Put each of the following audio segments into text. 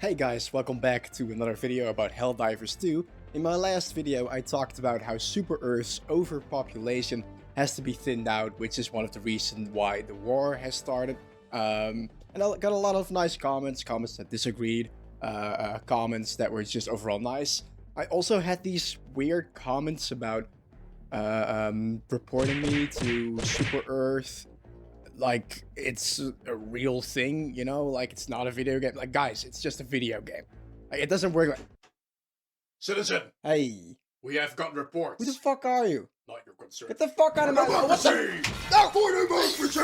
Hey guys, welcome back to another video about Helldivers 2. In my last video I talked about how Super Earth's overpopulation has to be thinned out, which is one of the reasons why the war has started. And I got a lot of nice comments that disagreed, comments that were just overall nice. I also had these weird comments about reporting me to Super Earth like it's a real thing, you know, like it's not a video game. Like, guys, it's just a video game. Like, it doesn't work like... Citizen, Hey, we have got reports. who the fuck are you? Not your concern. Get the fuck out of my... What the... No! For democracy!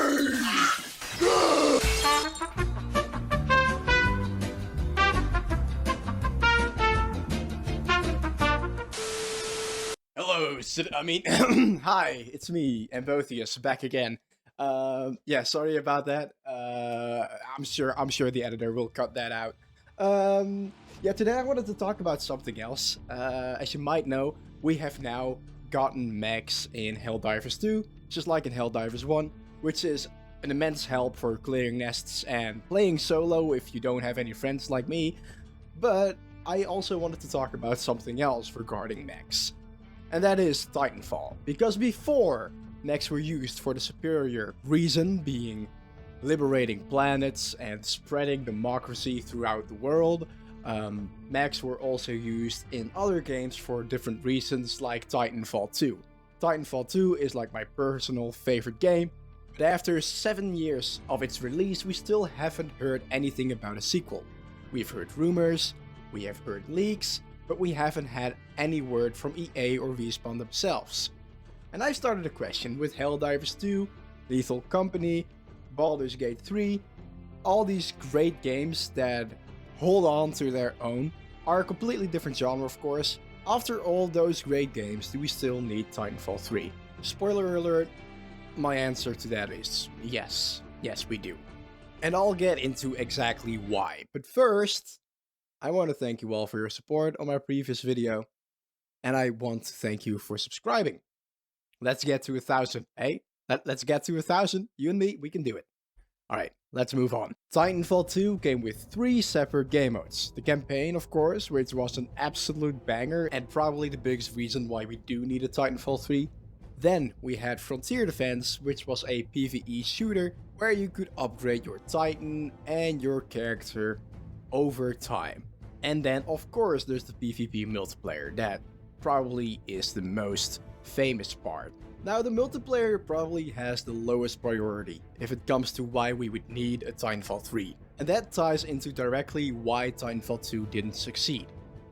Hello, hi, it's me, Ambothius, back again. Yeah, sorry about that. I'm sure the editor will cut that out. Yeah, today I wanted to talk about something else. As you might know, we have now gotten mechs in Helldivers 2, just like in Helldivers 1, which is an immense help for clearing nests and playing solo if you don't have any friends like me. But I also wanted to talk about something else regarding mechs, and that is Titanfall. Because before, mechs were used for the superior reason, being liberating planets and spreading democracy throughout the world. Mechs were also used in other games for different reasons, like Titanfall 2. Titanfall 2 is like my personal favorite game, but after 7 years of its release, we still haven't heard anything about a sequel. We've heard rumors, we have heard leaks, but we haven't had any word from EA or Respawn themselves. And I started a question with Helldivers 2, Lethal Company, Baldur's Gate 3, all these great games that hold on to their own, are a completely different genre of course. After all those great games, do we still need Titanfall 3? Spoiler alert, my answer to that is yes. Yes, we do. And I'll get into exactly why. But first, I want to thank you all for your support on my previous video, and I want to thank you for subscribing. Let's get to 1,000, eh? Let's get to 1,000. You and me, we can do it. Alright, let's move on. Titanfall 2 came with 3 separate game modes. The campaign, of course, which was an absolute banger and probably the biggest reason why we do need a Titanfall 3. Then we had Frontier Defense, which was a PvE shooter where you could upgrade your Titan and your character over time. And then, of course, there's the PvP multiplayer. That probably is the most famous part. Now, the multiplayer probably has the lowest priority if it comes to why we would need a Titanfall 3. And that ties into directly why Titanfall 2 didn't succeed.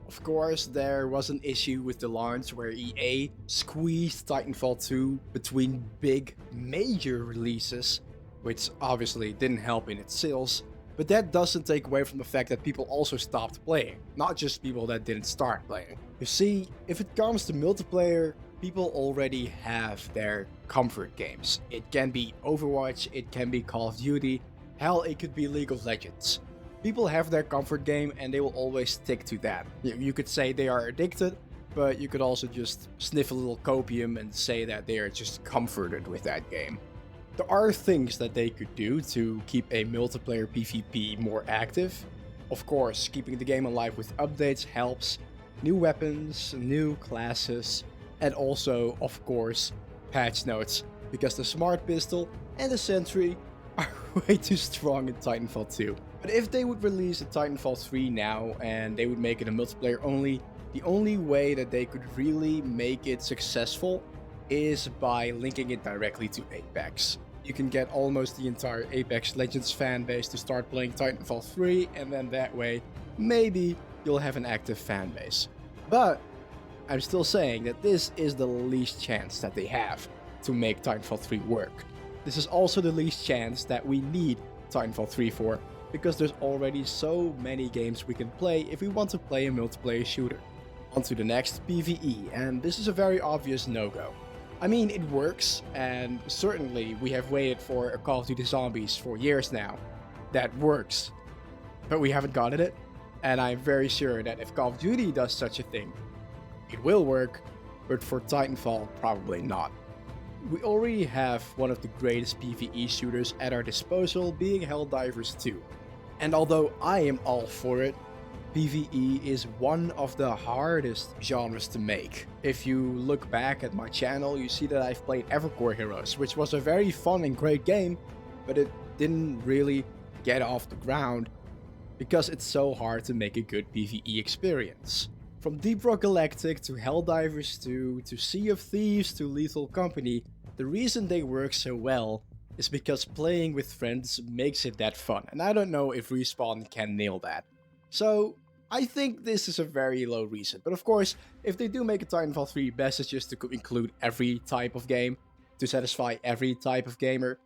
Of course, there was an issue with the launch where EA squeezed Titanfall 2 between big, major releases, which obviously didn't help in its sales. But that doesn't take away from the fact that people also stopped playing, not just people that didn't start playing. You see, if it comes to multiplayer, people already have their comfort games. It can be Overwatch, it can be Call of Duty, hell, it could be League of Legends. People have their comfort game and they will always stick to that. You could say they are addicted, but you could also just sniff a little copium and say that they are just comforted with that game. There are things that they could do to keep a multiplayer PvP more active. Of course, keeping the game alive with updates helps. New weapons, new classes, and also, of course, patch notes, because the Smart Pistol and the Sentry are way too strong in Titanfall 2. But if they would release a Titanfall 3 now and they would make it a multiplayer only, the only way that they could really make it successful is by linking it directly to Apex. You can get almost the entire Apex Legends fanbase to start playing Titanfall 3, and then that way, maybe you'll have an active fanbase. But I'm still saying that this is the least chance that they have to make Titanfall 3 work. This is also the least chance that we need Titanfall 3 for, because there's already so many games we can play if we want to play a multiplayer shooter. On to the next, PvE, and this is a very obvious no-go. I mean, it works, and certainly we have waited for a Call of Duty Zombies for years now. That works. But we haven't gotten it, and I'm very sure that if Call of Duty does such a thing, it will work, but for Titanfall, probably not. We already have one of the greatest PvE shooters at our disposal, being Helldivers 2. And although I am all for it, PvE is one of the hardest genres to make. If you look back at my channel, you see that I've played Evercore Heroes, which was a very fun and great game, but it didn't really get off the ground because it's so hard to make a good PvE experience. From Deep Rock Galactic to Helldivers to Sea of Thieves to Lethal Company, the reason they work so well is because playing with friends makes it that fun, and I don't know if Respawn can nail that. So I think this is a very low reason, but of course, if they do make a Titanfall 3, best is just to include every type of game, to satisfy every type of gamer.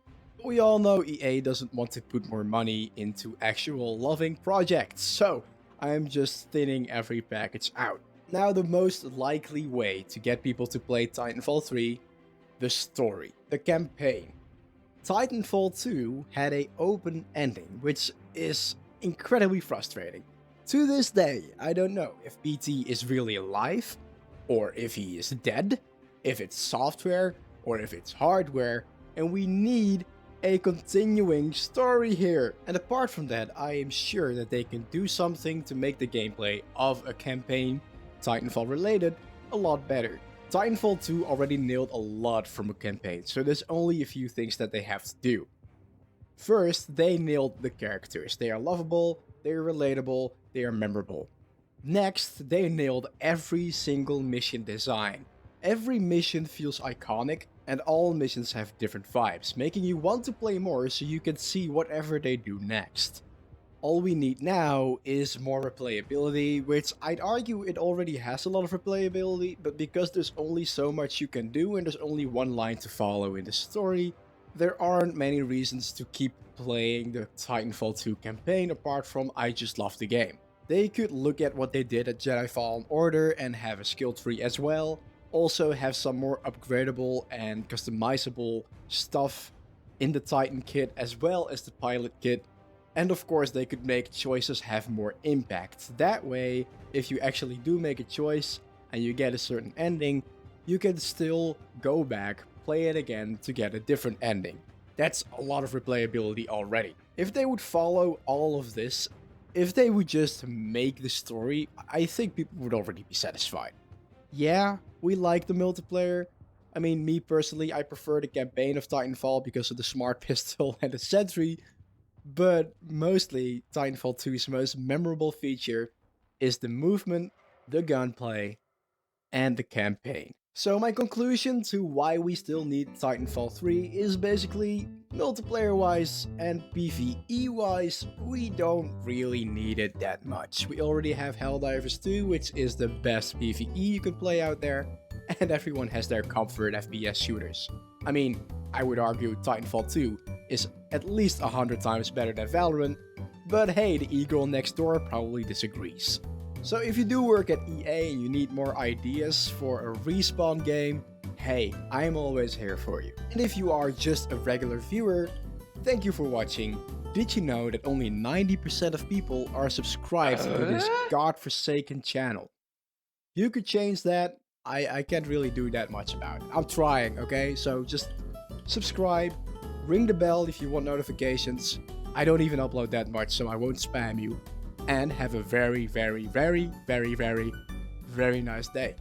We all know EA doesn't want to put more money into actual loving projects, so I'm just thinning every package out. Now, the most likely way to get people to play Titanfall 3, the story, the campaign. Titanfall 2 had an open ending, which is incredibly frustrating. To this day, I don't know if BT is really alive, or if he is dead, if it's software, or if it's hardware, and we need a continuing story here. And apart from that, I am sure that they can do something to make the gameplay of a campaign, Titanfall related, a lot better. Titanfall 2 already nailed a lot from a campaign, so there's only a few things that they have to do. First, they nailed the characters. They are lovable, they are relatable, they are memorable. Next, they nailed every single mission design. Every mission feels iconic, and all missions have different vibes, making you want to play more so you can see whatever they do next. All we need now is more replayability, which I'd argue it already has a lot of replayability, but because there's only so much you can do and there's only one line to follow in the story, there aren't many reasons to keep playing the Titanfall 2 campaign apart from I just love the game. They could look at what they did at Jedi Fallen Order and have a skill tree as well, also have some more upgradable and customizable stuff in the Titan kit as well as the pilot kit, and of course they could make choices have more impact. That way, if you actually do make a choice and you get a certain ending, you can still go back, play it again to get a different ending. That's a lot of replayability already. If they would follow all of this, if they would just make the story, I think people would already be satisfied. Yeah, we like the multiplayer. I mean, me personally, I prefer the campaign of Titanfall because of the smart pistol and the sentry, but mostly Titanfall 2's most memorable feature is the movement, the gunplay, and the campaign. So my conclusion to why we still need Titanfall 3 is basically, multiplayer-wise and PvE-wise, we don't really need it that much. We already have Helldivers 2, which is the best PvE you can play out there, and everyone has their comfort FPS shooters. I mean, I would argue Titanfall 2 is at least 100 times better than Valorant, but hey, the e-girl next door probably disagrees. So if you do work at EA and you need more ideas for a Respawn game, hey, I'm always here for you. And if you are just a regular viewer, thank you for watching. Did you know that only 90% of people are subscribed to this godforsaken channel? You could change that. I can't really do that much about it. I'm trying, okay? So just subscribe, ring the bell if you want notifications. I don't even upload that much, so I won't spam you. And have a very, very, very, very, very, very nice day.